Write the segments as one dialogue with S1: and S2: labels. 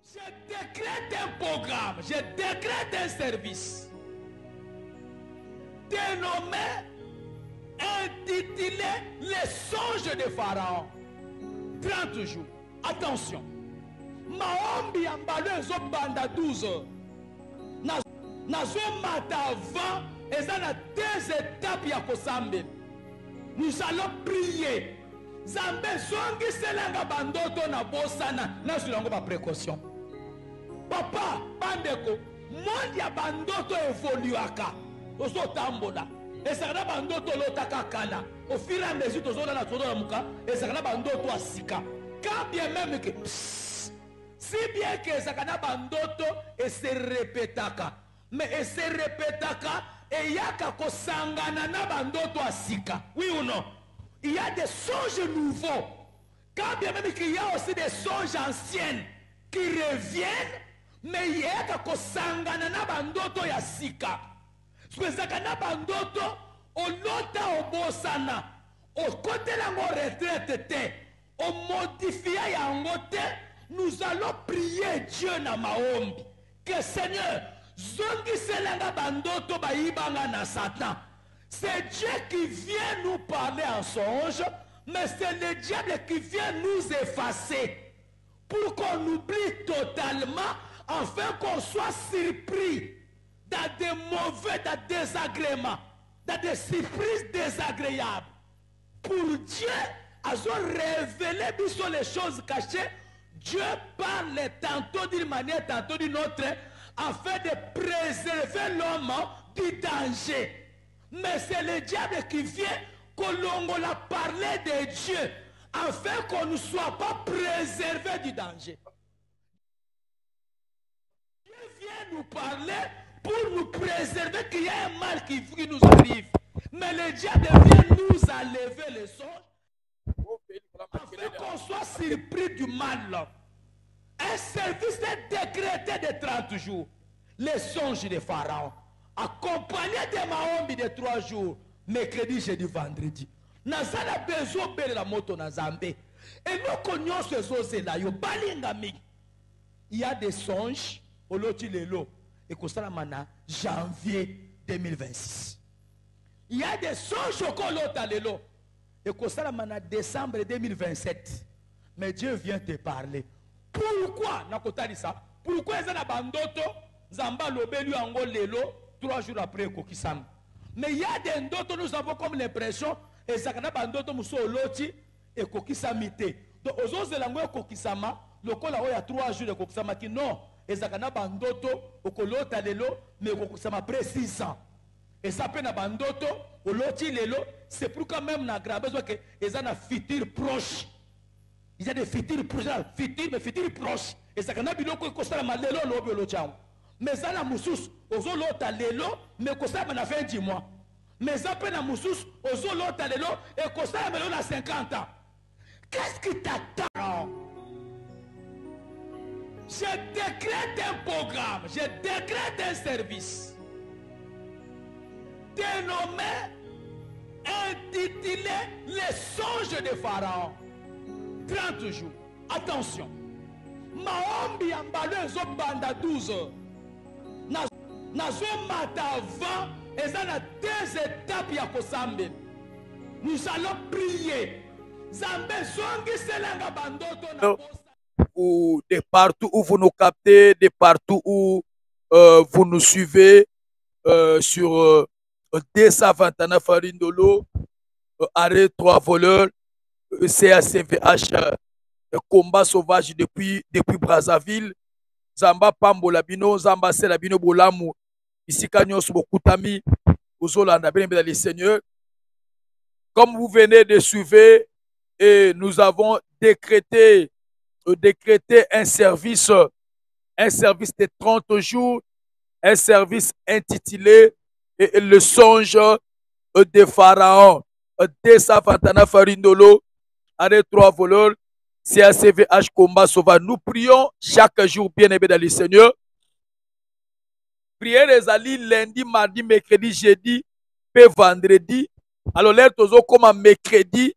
S1: Je décrète un programme, je décrète un service dénommé, intitulé Les songes de Pharaon. 30 jours. Attention. Maombi ambalo ezobanda 12 heures. Nazomata avant, et ça a 2 étapes ya kosambela. Nous allons prier. Zambé zongi selanga bandoto na bosana na sulango ba précaution. Papa, bandeko, monde ya bandoto évoluaka. Oso tambola. Et ça na bandoto lotaka kala. Au fur et à mesure tozo na tozo na muka, et ça na bandoto asika. Quand bien même que si bien que ça na bandoto et se répétaka. Mais et se répétaka et yaka kosangana na bandoto asika. Oui ou non? Il y a des songes nouveaux. Quand bien même qu'il y a aussi des songes anciens qui reviennent, mais il y a que sangana na bandoto ya sika. Parce que na bandoto o lota o bosana, o côté la mo retraite te, o modifia ya ngote, nous allons prier Dieu na maombi. Que Seigneur, zongi selanga bandoto ba ibanga na Satan. C'est Dieu qui vient nous parler en songe, mais c'est le diable qui vient nous effacer pour qu'on oublie totalement, afin qu'on soit surpris dans des mauvais, dans des désagréments, dans des surprises désagréables. Pour Dieu, à révéler sur les choses cachées, Dieu parle tantôt d'une manière, tantôt d'une autre, afin de préserver l'homme du danger. Mais c'est le diable qui vient qu'on l'a parlé de Dieu afin qu'on ne soit pas préservé du danger. Dieu vient nous parler pour nous préserver qu'il y a un mal qui nous arrive. Mais le diable vient nous enlever le songe afin qu'on soit surpris du mal. Un service est décrété de 30 jours. Les songes de Pharaon. Accompagné de maombi de 3 jours, mercredi, jeudi, vendredi. Nazala besoin de la moto na Zambé. Et nous connaissons ce chose là. Il y a des songes au loti lelo et que ça mana janvier 2026. Il y a des songes au kolota lelo et que ça mana décembre 2027. Mais Dieu vient te parler. Pourquoi na kotali ça? Pourquoi ezana bandoto Zamba lobelu ango lelo 3 jours après Kokisam. Mais il y a des ndoto, nous avons comme l'impression, et ça n'a pas d'autres muso loti et Kokisamite. Donc, aux autres langues Kokisama, le col a 3 jours de Kokisama qui non, et ça n'a pas d'autres, au kolota lelo, mais Kokisama après 6 ans. Et ça peut n'a pas d'autres, au loti lelo, c'est pour quand même n'a grave besoin que ils ont un futur proche. Il y a des futurs proches, mais futurs proches. Et ça n'a pas d'autres que ça n'a lelo lobe lochao. Mais ça, la moussous, aux autres lelo, mais que ça m'a fait 10 mois. Mais ça, la moussous, aux autres lelo, et que ça m'a 50 ans. Qu'est-ce qui t'attend? Je décrète un programme, je décrète un service dénommé, intitulé Les songes de Pharaon. 30 jours. Attention. Maombi ambalo ezobanda 12 heures. Nazomata avant, et ça a 2 étapes ya kosambela. Nous allons prier. Zambé zongi selanga bandoto na bosa.
S2: Ou de partout où vous nous captez, de partout où vous nous suivez sur D129 Farindolo, arrêt 3 voleurs, CACVH, combat sauvage depuis Brazzaville. Zamba Pambola Bino, Zamba Selabino Bolamu, ici Kanyos Bokutami, Ouzolanda, bien le Seigneur. Comme vous venez de suivre, et nous avons décrété un service de 30 jours, un service intitulé Le songe de Pharaon, D129 Farindolo, arrêt 3 voleurs, CACVH combat sauvage. Nous prions chaque jour, bien aimé dans le Seigneur. Prière les alliés lundi, mardi, mercredi, jeudi, puis vendredi. Alors, l'air tozo comme mercredi,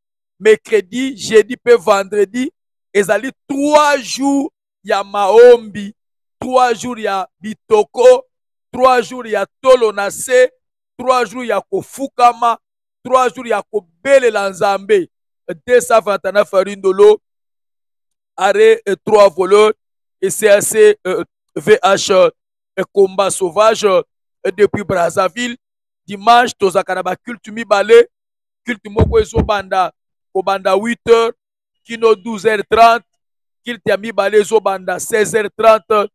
S2: jeudi, puis vendredi. Les alliés 3 jours, ya maombi, 3 jours ya bitoko, 3 jours ya tolo na se, 3 jours ya kofukama, 3 jours ya kobelela nzambe. 229 farindolo, arrêt 3 voleurs, et CAC VH combat sauvage depuis Brazzaville. Dimanche, tozakana ba culte mibale, culte moko ezobanda kobanda 8h, kino 12h30, culte ya mibale ezobanda 16h30,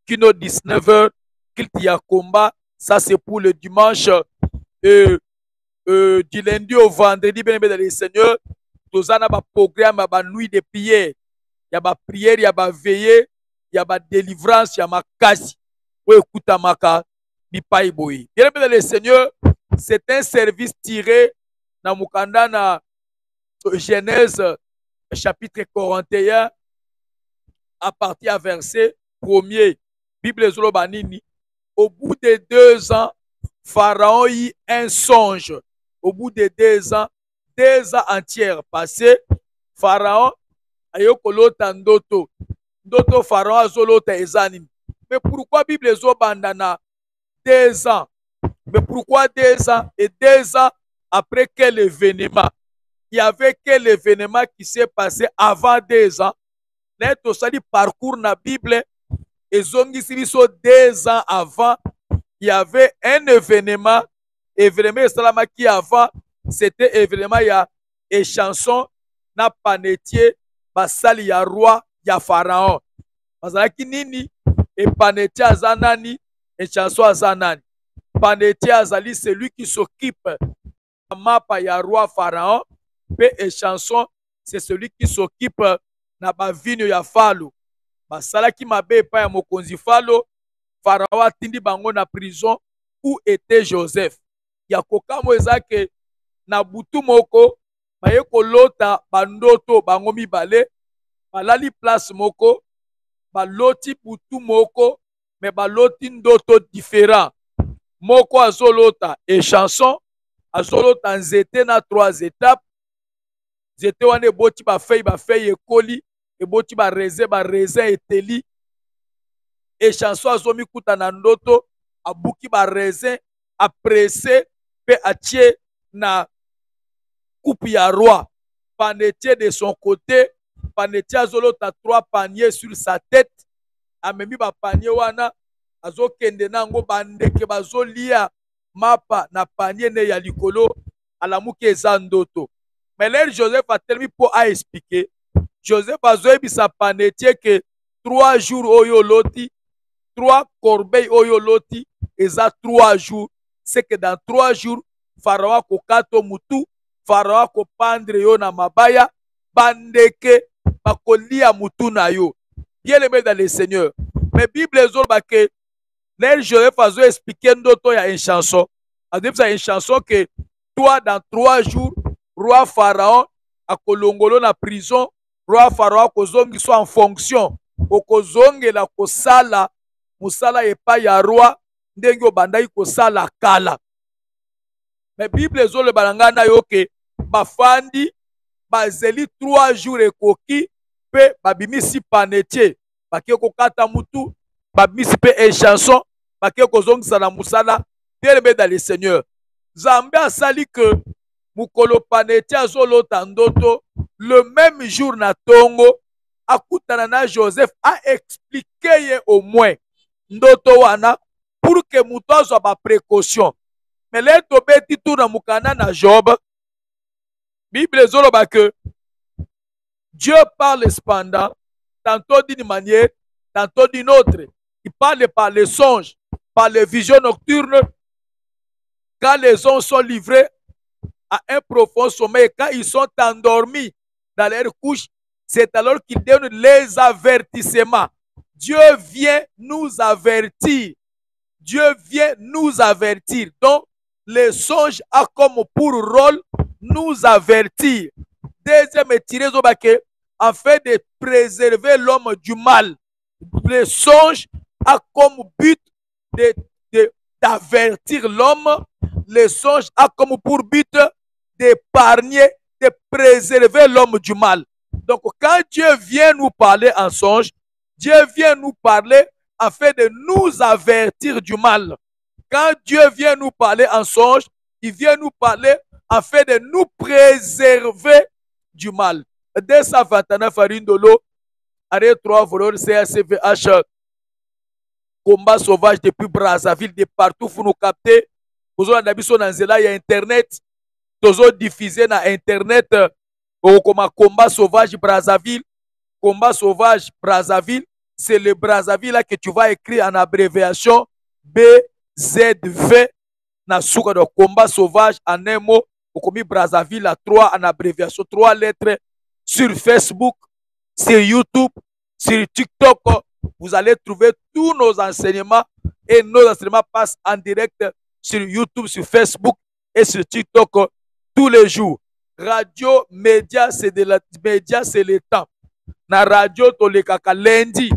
S2: kino 19h, culte ya combat, ça c'est pour le dimanche. Du lundi au vendredi, bien aimé dans le Seigneur, tozana ba programme ya ba nuit de prière, ya ba prière, ya ba veillée, ya ba délivrance, ya makasi. Ou écoute maka bipai boy. Bien aimé dans le Seigneur, c'est un service tiré dans Mukanda na Genèse chapitre 41 à partir à verset 1er. Bible Zolobanini. Au bout de 2 ans, Pharaon eut un songe. Au bout de 2 ans, 2 ans entiers passés, Pharaon a eu kolota ndoto. Ndoto Pharaon a zolota ezanini. Mais pourquoi Bible Zobandana 2 ans? Mais pourquoi 2 ans? Et 2 ans après quel événement? Il y avait quel événement qui s'est passé avant 2 ans? Net osali parcours na Bible. Et zongisi biso 2 ans avant, il y avait un événement salama qui avant, c'était événement ya échanson na panetier basali ya roi ya Pharaon. Bazalaki nini? Et panetier azanani, échanson azanani. Panetier azali celui qui s'occupe de mapa ya roi Pharaon, pe échanson c'est celui qui s'occupe na bavino ya falo. Basalaki mabe pa ya mokonzi falo, Pharaon atindi bango na prison où était Joseph. Ya kokamo ezake na butu moko baye kolota bandoto bango mibale, balali place moko, baloti butu moko, mais baloti ndoto différent. Moko azolota échanson, azolota nzete na 3 étapes. Nzete wane boti ba feuille ekoli, eboti ba raisin eteli. Échanson azomi kuta na ndoto, abuki ba raisin, apressé, pe atie na coupe ya roi. Panetier de son côté, panetier azolota 3 paniers sur sa tête. Amemi ba panier wana, azokende nango bandeke bazolia mapa na panier ne ya likolo, alamuki eza ndoto. Mais là, Joseph a tellement pour à expliquer. Joseph a zoé sa panetier que 3 jours oyo loti, 3 corbeilles oyo loti, et ça 3 jours. C'est que dans 3 jours, Pharaon ko kato mutu, Pharaon ko pendre yo na mabaya, bandeke bakolia mutu na yo. Bien aimé dans le Seigneur. Mais Bible ezoloba que là Joseph a zoé expliquer ndoto ya une chanson. A dit ça une chanson que toi dans 3 jours, roi Pharaon a kolongolo na prison, roi Pharaon kozongi soit en fonction, okozongela kosala musala epa ya roi ndenge obandaki kosala kala. Mais Bible ezoloba na ngai na yo ke bafandi bazeli 3 jours ekoki pe babimisi panetier bake kokata mutu, babimisi pe échanson bake kozongisa na musala. Bien aimé dans le Seigneur, Nzambe asali que mukolo panetier azolota ndoto le même jour na tongo akutana na Joseph a expliqué au moins ndoto wana pour que muto azwa ba précaution. Mais là tobeti tout na mukana na Job, Bible ezoloba que Dieu parle cependant tantôt d'une manière, tantôt d'une autre. Il parle par les songes, par les visions nocturnes. Quand les hommes sont livrés à un profond sommeil, quand ils sont endormis dans leur couche, c'est alors qu'il donne les avertissements. Dieu vient nous avertir. Dieu vient nous avertir. Donc, les songes a comme pour rôle nous avertir. Deuxième tiré afin de préserver l'homme du mal. Les songes a comme but d'avertir l'homme. Les songes a comme pour but d'épargner, de préserver l'homme du mal. Donc, quand Dieu vient nous parler en songe, Dieu vient nous parler afin de nous avertir du mal. Quand Dieu vient nous parler en songe, il vient nous parler afin de nous préserver du mal. 229 Farindolo, arrêt 3 voleurs CACVH, combat sauvage depuis Brazzaville, de partout pour nous capter. Vous avez il y a Internet, vous diffusé dans Internet, comme combat sauvage Brazzaville. Combat sauvage Brazzaville, c'est le Brazzaville là que tu vas écrire en abréviation BZV. Na souka de combat sauvage en un mot, au commis Brazzaville à 3 en abréviation, 3 lettres sur Facebook, sur YouTube, sur TikTok. Vous allez trouver tous nos enseignements et nos enseignements passent en direct sur YouTube, sur Facebook et sur TikTok tous les jours. Radio, média, c'est de la média, c'est le temps. Na radio, tolekaka lundi,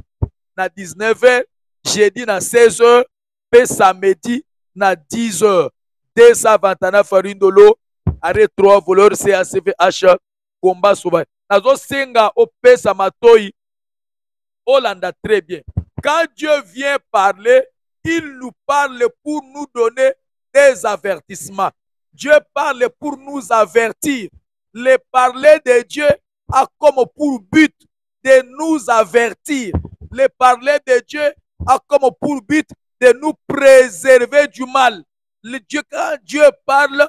S2: na 19h, jeudi, na 16h, pe samedi, na 10h. 229 Farindolo, arrêt 3 voleurs CACVH, combat sauvage. Nazo senga au pesa matoi, Hollanda très bien. Quand Dieu vient parler, il nous parle pour nous donner des avertissements. Dieu parle pour nous avertir. Le parler de Dieu a comme pour but de nous avertir. Le parler de Dieu a comme pour but de nous préserver du mal. Quand Dieu parle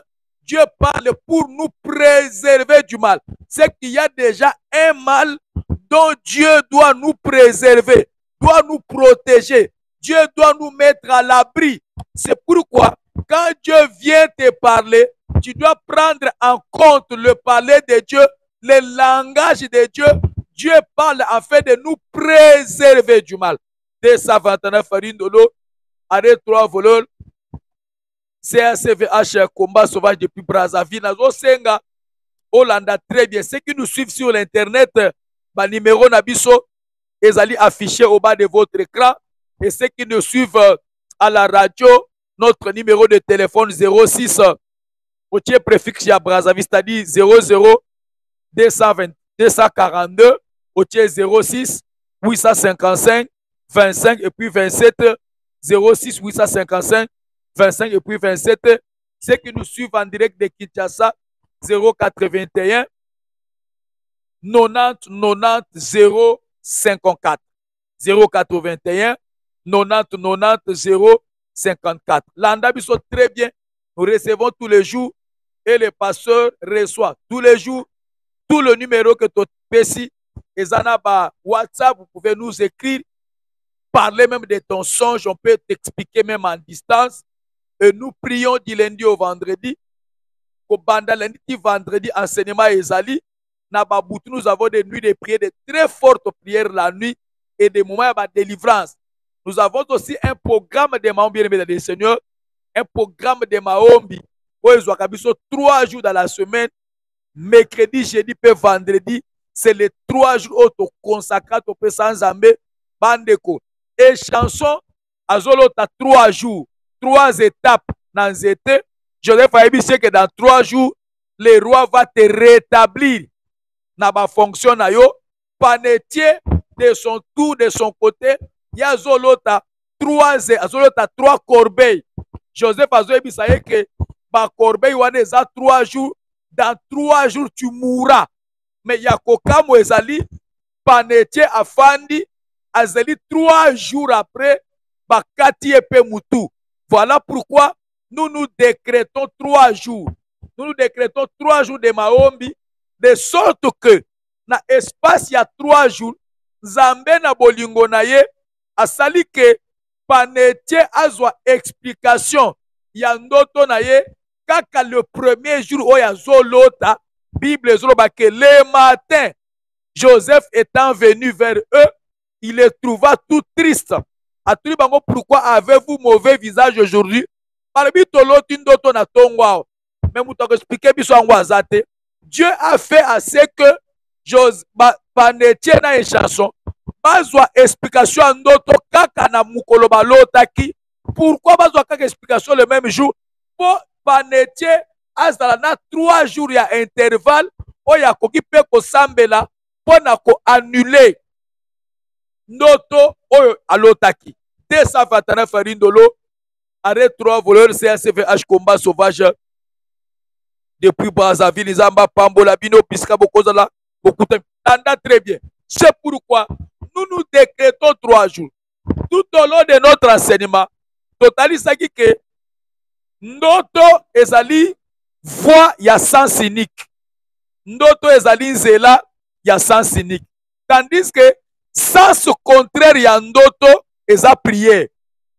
S2: pour nous préserver du mal. C'est qu'il y a déjà un mal dont Dieu doit nous préserver, doit nous protéger. Dieu doit nous mettre à l'abri. C'est pourquoi, quand Dieu vient te parler, tu dois prendre en compte le parler de Dieu, le langage de Dieu. Dieu parle afin de nous préserver du mal. 229 Farindolo, arrêt 3 voleurs, CACVH, combat sauvage depuis Brazzaville. Nazo senga, Hollanda très bien. Ceux qui nous suivent sur l'internet, ma numéro Nabiso, ezali affiché au bas de votre écran. Et ceux qui nous suivent à la radio, notre numéro de téléphone 06, au préfixe à Brazzaville, c'est-à-dire 00 220 242, au 06 855 25 et puis 27, 06 855 25 et puis 27. Ceux qui nous suivent en direct de Kinshasa, 081 90 90 054. 081 90 90 054. L'Andabi sont très bien. Nous recevons tous les jours et le pasteur reçoit tous les jours tout le numéro que tu as ici. Et Zanaba WhatsApp, vous pouvez nous écrire, parler même de ton songe, on peut t'expliquer même en distance. Et nous prions du lundi au vendredi. Au banda lundi, vendredi, enseignement Ezali. Nous avons des nuits de prière, de très fortes prières la nuit et des moments de délivrance. Nous avons aussi un programme de Mahombi, bien aimé Seigneur, un programme de Mahombi. Où ils ont 3 jours dans la semaine, mercredi, jeudi et vendredi. C'est les 3 jours où tu consacres au sans Zambé, Bandeko. Et chanson, Azolo, tu as 3 jours. 3 étapes dans l'été. Joseph Aïbi sait que dans 3 jours, le roi va te rétablir dans ma fonction. Panetier, de son tour, de son côté, il y a Zolota 3 corbeilles. Joseph Aïbi sait que ma corbeille, il y a 3 jours. Dans 3 jours, tu mourras. Mais il y a Kokamo Ezali, Panetier Afandi, Azali 3 jours après, Bakati Epe Moutou. Voilà pourquoi nous nous décrétons 3 jours. Nous nous décrétons 3 jours de Mahombi, de sorte que, dans l'espace, il y a 3 jours, Zambé na bolingo na ye, asali que Panetier azwa explication, ya ndoto na ye, kaka le premier jour où il y a Zolota, Bible Zoloba que le matin, Joseph étant venu vers eux, il les trouva tout tristes. Pourquoi avez-vous mauvais visage aujourd'hui? Dieu a fait assez que Panetier na chanson bazwa explication en d'autres kaka na mukolo balotaki. Pourquoi bazwa kaka explication le même jour? Pour Panetier azala na 3 jours ya intervalle oya koki pe ko sambela pona ko annuler ndoto oyo alotaki. 229 Farindolo, arrêt 3 voleurs CACVH combat sauvage depuis Brazzaville, Zamba, Pambola, Bino, Pisca, Bokozala, Bokutem. Très bien. C'est pourquoi nous nous décrétons 3 jours. Tout au long de notre enseignement, totalisaki que ndoto ezali voix ya sens unique. Ndoto ezali nzela ya sens unique. Tandis que sens contraire ya ndoto eza prière.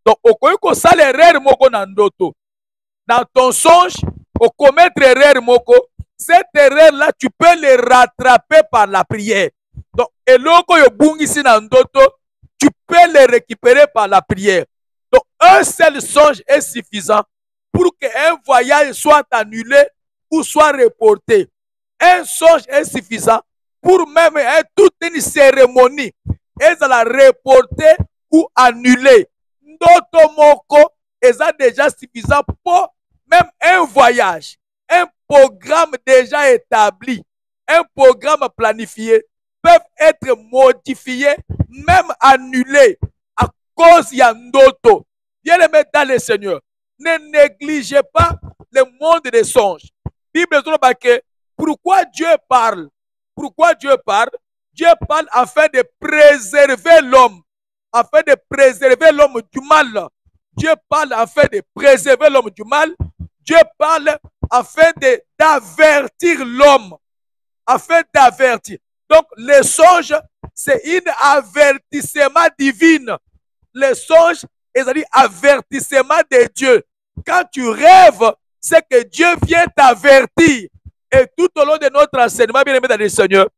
S2: Donc, okoki kosala erreur moko na ndoto. Dans ton songe, au commettre erreur moko, cette erreur là tu peux le rattraper par la prière. Donc, eloko yo bungisi na ndoto, tu peux le récupérer par la prière. Donc, un seul songe est suffisant pour qu'un voyage soit annulé ou soit reporté. Un songe est suffisant pour même toute une cérémonie ezala reporter ou annuler. Ndoto moko eza déjà suffisant pour même un voyage, un programme déjà établi, un programme planifié peuvent être modifiés, même annulés à cause ya ndoto. Bien-aimés dans le Seigneur, ne négligez pas le monde des songes. Bible dit que pourquoi Dieu parle? Pourquoi Dieu parle? Dieu parle afin de préserver l'homme, afin de préserver l'homme du mal. Dieu parle afin de préserver l'homme du mal. Dieu parle afin d'avertir l'homme, afin d'avertir. Donc, les songes, c'est un avertissement divin. Les songes, c'est-à-dire avertissement de Dieu. Quand tu rêves, c'est que Dieu vient t'avertir. Et tout au long de notre enseignement, bien aimé dans le Seigneur,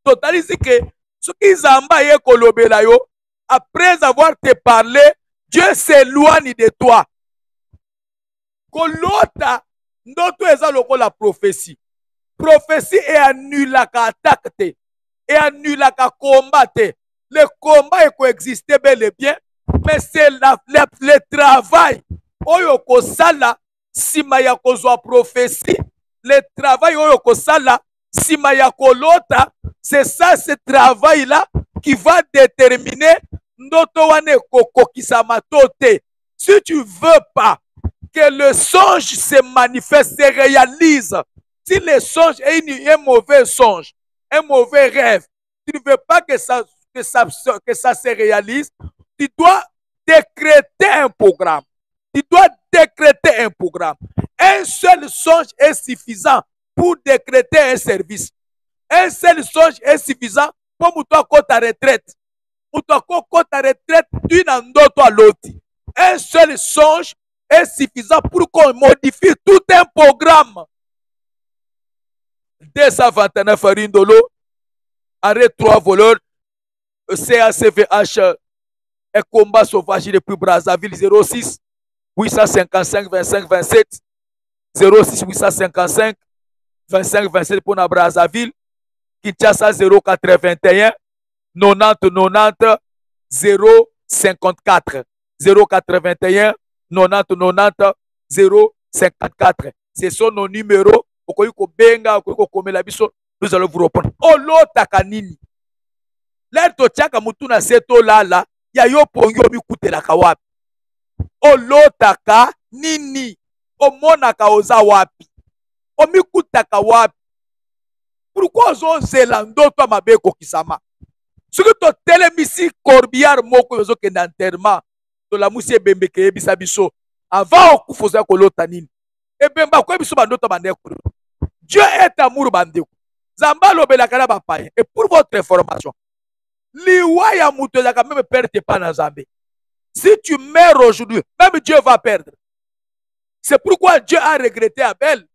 S2: totalise que ce qu'ils ont kolobela yo, après avoir te parlé, Dieu s'éloigne de toi. Kolota, ndoto eza lokola prophétie. Prophétie est annulaka attaque te, et annulaka combat te. Le combat coexiste bel et bien, mais c'est le travail. Oyo kosala sima ya kozwa prophétie, le travail oyo kosala sima ya kolota, c'est ça, ce travail-là qui va déterminer ndoto wane kokokisa matote. Si tu veux pas que le songe se manifeste, se réalise, si le songe est un mauvais songe, un mauvais rêve, tu ne veux pas que ça se réalise, tu dois décréter un programme. Tu dois décréter un programme. Un seul songe est suffisant pour décréter un service. Un seul songe est suffisant pour mouton ta retraite. Mouton ta retraite d'une ndoto à l'autre. Un seul songe est suffisant pour qu'on modifie tout un programme. 229 Farindolo, arrêt 3 voleurs, CACVH, un combat sauvage depuis Brazzaville 06 855 25 27 06 855 25 27 pour la Brazzaville. Kinshasa 081 90 90 054 081 90 90 054. Ce sont nos numéros. Nous allons vous répondre. Olotaka nini? L'air tochaka mutuna seto lala ya yo ponyo mikutela kawapi. Olotaka nini? Omonaka oza wapi? Omikutaka wapi? Pourquoi ozozela ndoto mabe kokisama? Soki to telemisi corbillard moko yozo ke d'enterrement to la musie bembe ke yebisa biso avant okufoza kolota nini? Ebemba ko biso bandoto bandeko. Dieu est amour bandeko. Zamba lobelaka na bapaya. Et pour votre information, liwa ya muto ya même perdre pas na Zambé. Si tu meurs aujourd'hui, même Dieu va perdre. C'est pourquoi Dieu a regretté Abel.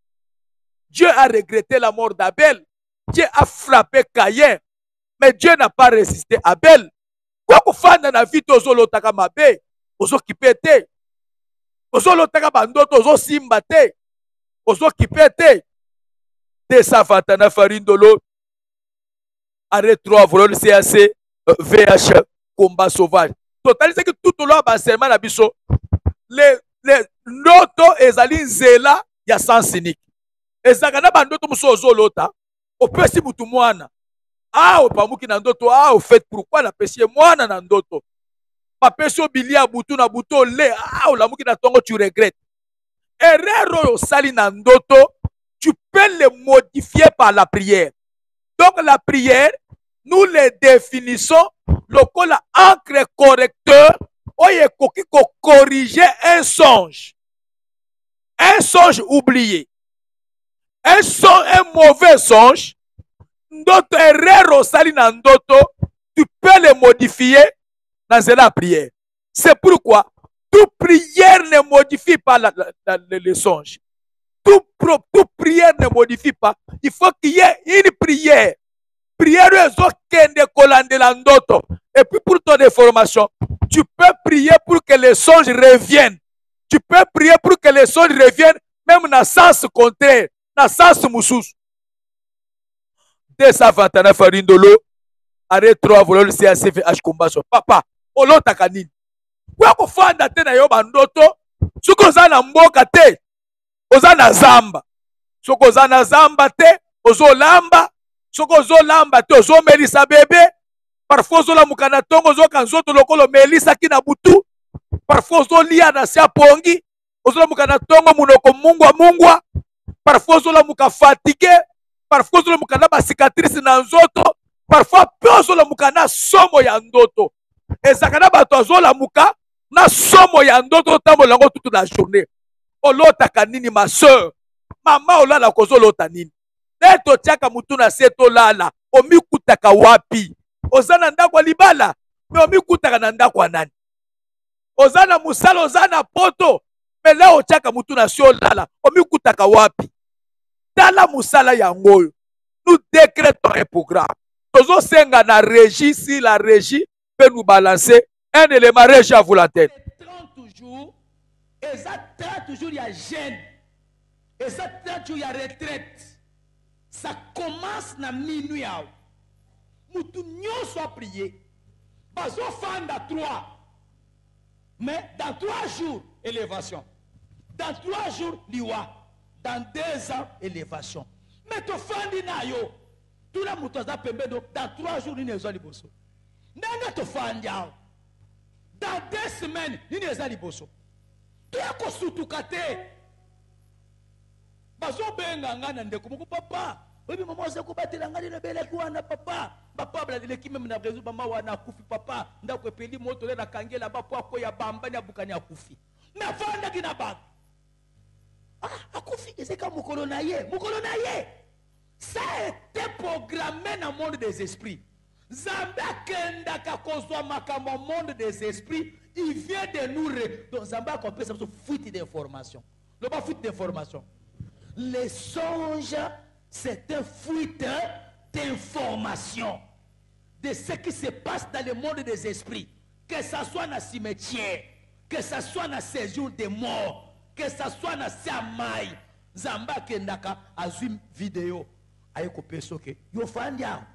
S2: Dieu a regretté la mort d'Abel. Dieu a frappé Caïn. Mais Dieu n'a pas résisté à Abel. Quoi que fanda na vie tozolotaka mabe, ozo kipete. Ozolotaka bandoto ozo simbate. Ozo kipete. 229 Farindolo, arrêt 3 voleurs CAC VH combat sauvage. Totalise que tout au long de l'enseignement na biso, les noto ezali nzela ya sens unique. Ezaka na bandoto muso ozolota, opesi mutu mwana. Ah, opamuki na ndoto. Ah, au fait, pourquoi la pesi mwana na ndoto? Papeso bilia butu na buto le. Ah, olamuki na tongo, tu regrettes. Erreur oyo sali na ndoto, tu peux le modifier par la prière. Donc la prière, nous les définissons lokola encre correcteur oyo ekoki ko corriger un songe oublié, un mauvais songe. Ndoto erreur osali na ndoto, tu peux le modifier dans la prière. C'est pourquoi toute prière ne modifie pas le songe. Toute prière ne modifie pas. Il faut qu'il y ait une prière. Prière ezokende kolandela ndoto. Et puis pour ton information, tu peux prier pour que les songes reviennent. Tu peux prier pour que les songes reviennent même dans le sens contraire, dans le sens moussus. 229 Farindolo, arrêt 3 voleur le CACVH combat. Papa, olotaka nini? Kwa kufanda te na yo bandoto, suko oza na mboka te, oza na zamba. Suko oza na zamba te, ozolamba. Soko ozolamba te, ozomelisa bebe. Parfois ozolamuka na tongo, ozoka nzoto lokolo melisa ki na butu. Parfois ozolia na sia pongi, ozolamuka na tongo munoko mungwa. Parfois ozolamuka fatigué. Parfois ozolamuka na ba cicatrice na nzoto. Parfois pe ozolamuka na somo ya ndoto. Ezaka na bato azolamuka na somo ya ndoto tambola ngo toute la journée. Olotaka nini ma soeur? Mama olala kozolota nini? Neto tiaka mutu na seto lala, omikutaka wapi? Ozana ndako libala, me omikutaka na ndako nani? Ozana musala, ozana poto, me leo tiaka mutu na sio lala, omikutaka wapi? Tala musala yangoyo. Nous décrétons un programme. Tozo senga na régie, si la régie peut nous balancer un élément régie à vous l'antenne.
S1: 30 jours, et ça 30 jours il y a gêne. Et ça 30 jours il y a retraite. Ça commence na minuit. Moutou nyon soit prié. Bazo fanda 3. Mais dans 3 jours, élévation. Dans 3 jours, liwa. Dans 2 ans, élévation. Mais tu fandi na yo. Tout la moutou za pembe do. Dans 3 jours, il n'y a pas de bosso. Nanga tu fandi yao. Dans 2 semaines, il n'y a pas de bosso. Tu as ko sutukate. Bazo benga ngana ndeko moko papa. Obi mama oza ko batela ngani na bele kwa na papa. Papa bla leki même na réseau mama wana kufi papa. Ndako epeli moto le na kangela bapo ako ya bamba na bukani akufi. Na fanda kina ba. Ah, akufi ezeka mukolo na ye. Mukolo na ye. Ça a été programmé dans le monde des esprits. Zamba kenda kakozwa makamo monde des esprits. Il vient de nous donc Zamba compris ça fuite d'information. Le pas fuite d'information. Les songes, c'est une fuite d'information de ce qui se passe dans le monde des esprits. Que ce soit dans le cimetière, que ce soit dans le séjour des morts, que ce soit dans le Samaï. Zamba kendaka azum vidéo. Ayeko peso ke yo fandia.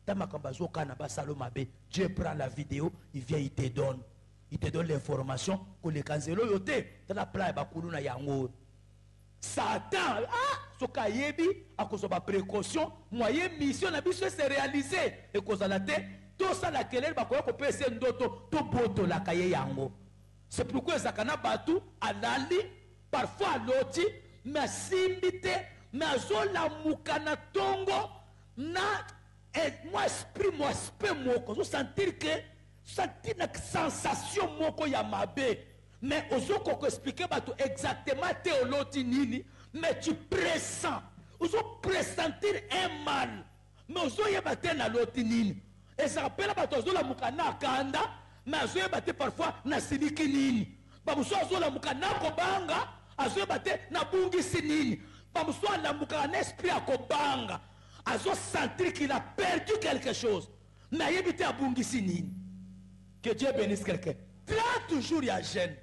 S1: Tamakambazo kanaba salomabe. Dieu prend la vidéo, il vient, il te donne. Il te donne l'information que les canzelo yote. Dans la plage bakuluna yango. Satan, soka yebi, à cause de ma précaution, moyen mission na biso se réaliser. Et cause de la tête, tout ça la kelele bakoya ko pese ndoto, to boto la kaye yango. C'est pourquoi zakana batu alali, parfois loti, mais simbite, mais zola mukana tongo, na moi esprit moko, vous sentir que sentir une sensation moko ya mabe. Mais ozoko ko expliquer exactement théologie nini, mais tu pressens. Ozo pressentir un mal. Mais ozo yebate na loti nini. Et ça rappelle bato ozo la mukana kanda, mais ozo yebate parfois na siliki nini. Ba muso ozo la mukana kobanga, ozo yebate na bungisi nini. Ba muso la mukana esprit akobanga. Ozo sentir qu'il a perdu quelque chose. Mais yebite a bungisi nini. Que Dieu bénisse quelqu'un. 30 jours il y a gêne.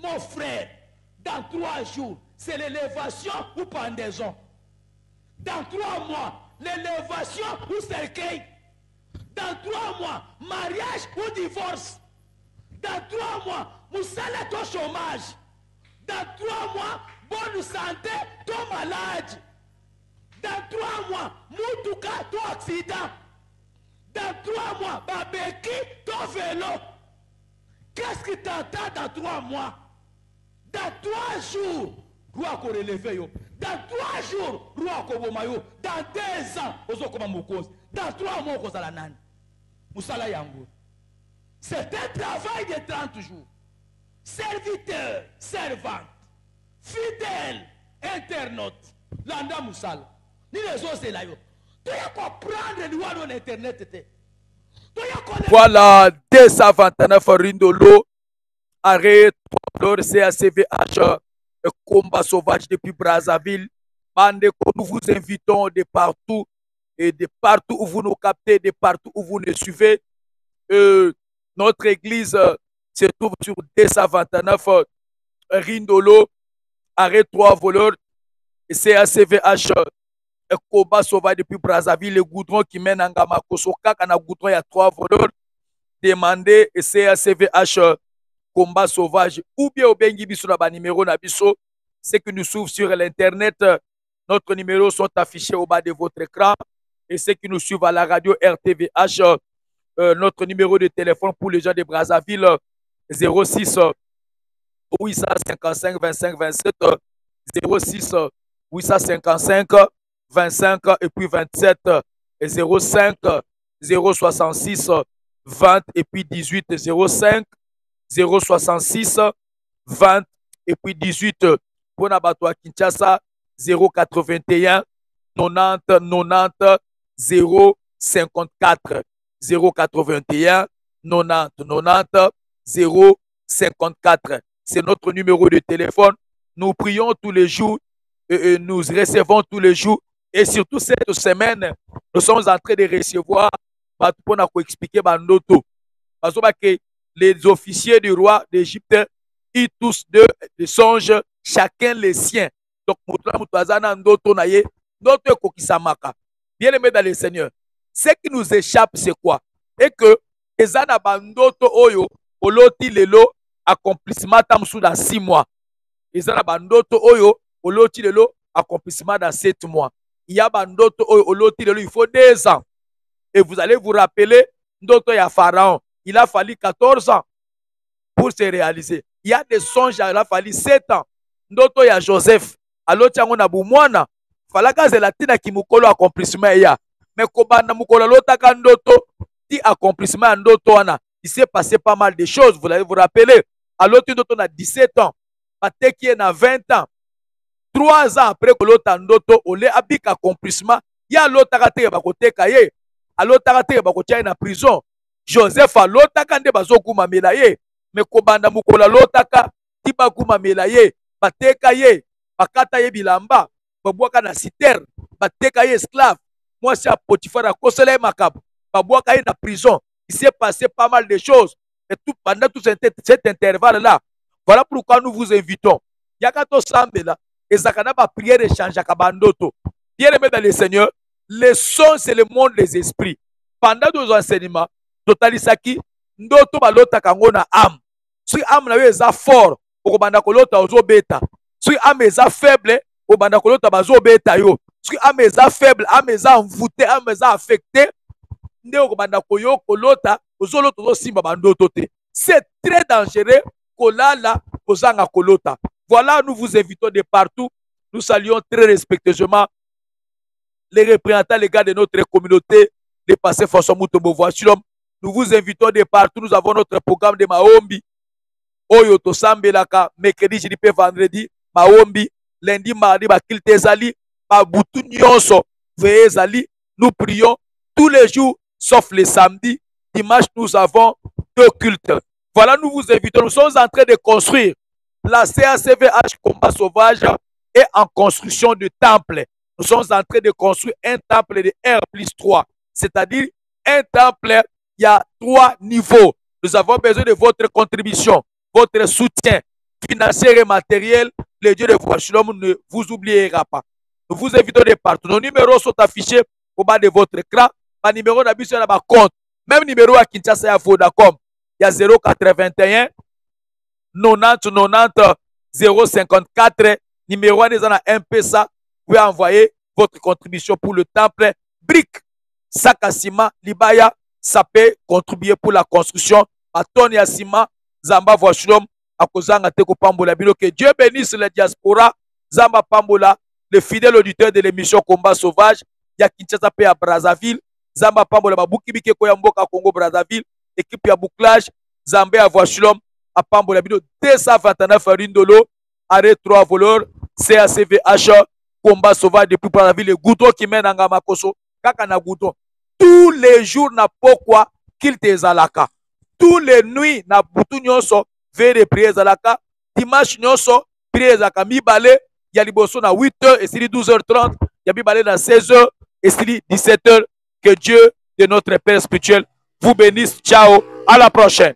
S1: Mon frère, dans 3 jours, c'est l'élévation ou pendaison. Dans 3 mois, l'élévation ou cercueil. Dans 3 mois, mariage ou divorce. Dans 3 mois, moussala ton chômage. Dans 3 mois, bonne santé, ton malade. Dans 3 mois, Moutouka, ton accident. Dans 3 mois, Babeki, ton vélo. Qu'est-ce qui t'attend dans 3 mois? Dans 3 jours, roi ko relever yo. Dans 3 jours, roi ko boma yo. Dans 2 ans, ozo koma mokozi. Dans 3 mois, kozala nani? Musala yango. C'est un travail de 30 jours. Serviteur, servante, fidèle, internaute. Landa musala. Ni les autres, c'est là. Tu dois comprendre le loi de l'internet.
S2: Voilà, 229 Rindolo, arrêt, CACVH, combat sauvage depuis Brazzaville. Bande, nous vous invitons de partout, et de partout où vous nous captez, de partout où vous nous suivez. Notre église se trouve sur 229 Rindolo, arrêt 3 voleurs, CACVH, combat sauvage depuis Brazzaville, le goudron qui mène à Ngamakosoka, quand goudron il y a 3 voleurs, demandez CACVH combat sauvage ou bien au bengi biso na ba numéro na biso, c'est que nous suivent sur l'internet, notre numéro sont affichés au bas de votre écran, et ceux qui nous suivent à la radio RTVH, notre numéro de téléphone pour les gens de Brazzaville, 06 855 25 27, 06 855 25 et puis 27 et 05 066 20 et puis 18 05 066 20 et puis 18 pour Nabato à Kinshasa 081 90 90 054 081 90 90 054. C'est notre numéro de téléphone. Nous prions tous les jours et nous recevons tous les jours. Et surtout cette semaine, nous sommes en train de recevoir pour nous expliquer Bandoto. Parce que les officiers du roi d'Égypte, ils tous deux songent chacun les siens. Donc, bien aimé dans le Seigneur, ce qui nous échappe, c'est quoi? Et que les ana Bandoto Oyo, Oloti Lelo, accomplissement dans 6 mois. Les ana Bandoto Oyo, Oloti Lelo, accomplissement dans 7 mois. Il y a Bandoto Oloti Lelo, il faut 2 ans. Et vous allez vous rappeler, Ndoto ya Pharaon, il a fallu 14 ans pour se réaliser. Il y a des songes, il a fallu 7 ans. Ndoto ya Joseph, aloti yango na bumwana, falaka zelatina ki mukolo accomplissement ya. Mais kobanda mukolo lotaka ndoto, ti accomplissement ndoto wana, il s'est passé pas mal de choses, vous allez vous rappeler. Aloti ndoto na 17 ans, Pateki est na 20 ans. 3 ans après que l'autre ndoto ole abika accomplissement, ya lotaka te bakoteka ye. Alotaka te bakotia na prison. Joseph alotaka nde bazokuma mela ye. Me kobanda mukola lotaka ti bakuma mela ye, bateka ye, bakata ye bilamba, babwaka na citerne, bateka ye esclave. Moi c'est Potifar akosela makabo, babwaka ye na prison. Il s'est passé pas mal de choses. Et tout pendant tout cet intervalle là, voilà pourquoi nous vous invitons. Yakato sambela ezakana ba prière échange akabandoto. Bien aimé dans le Seigneur, le son c'est le monde des esprits. Pendant nos enseignements, totalisaki ndoto balota kango na âme. Si âme na yo eza fort, okobanda kolota ozo beta. Si âme eza faible, okobanda kolota bazo beta yo. Si âme eza faible, âme eza envoûtée, âme eza affectée, nde okobanda koyo kolota ozo lota ozo simba bandoto te. C'est très dangereux kolala kozanga kolota. Voilà, nous vous invitons de partout. Nous saluons très respectueusement les représentants légaux de notre communauté, les pasteurs François Mutombo Voici-l'homme. Nous vous invitons de partout. Nous avons notre programme de Maombi. Oyo Tosambelaka, mercredi, jeudi, vendredi, Maombi, lundi, mardi, Bakilte Zali, Babutu Nyonso, Veye Zali. Nous prions tous les jours, sauf les samedis. Dimanche, nous avons 2 cultes. Voilà, nous vous invitons. Nous sommes en train de construire. La CACVH Combat Sauvage est en construction de temple. Nous sommes en train de construire un temple de R+3. C'est-à-dire un temple, il y a 3 niveaux. Nous avons besoin de votre contribution, votre soutien financier et matériel. Le Dieu de Voici-l'homme ne vous oubliera pas. Nous vous invitons de partout. Nos numéros sont affichés au bas de votre écran. Par numéro d'habitude, il y a compte. Même numéro à Kinshasa et à Vodacom. Il y a 081 90 90 054. Numéro 1 est dans un MPSA. Vous pouvez envoyer votre contribution pour le temple. Brique, Sakasima, Libaya, ça peut contribuer pour la construction. Atoni Asima, Zamba Voichulom, Akozanga Teko Pambola Bino. Que Dieu bénisse la diaspora. Zamba Pambola, le fidèle auditeur de l'émission Combat Sauvage. Ya Kinshasa pe à Brazzaville. Zamba Pambola Babuki Bike Koyamboka Congo Brazzaville. Équipe ya bouclage. Zambé à Voichulom. À Pambola Bino. 229 Rindolo. Arrêt 3 voleurs. CACVH. Combat Sauvage depuis Brazzaville. Le goudron qui mène à Ngamakoso. Kaka na goudron. Tous les jours na pourquoi qu'il te zalaka. Tous les nuits na butu nyonso veille de prière zalaka. Dimanche nyonso prière zalaka mibale ya liboso na 8h et c'est 12h30. Ya mibale na 16h et c'est 17h. Que Dieu de notre Père spirituel vous bénisse. Ciao, à la prochaine.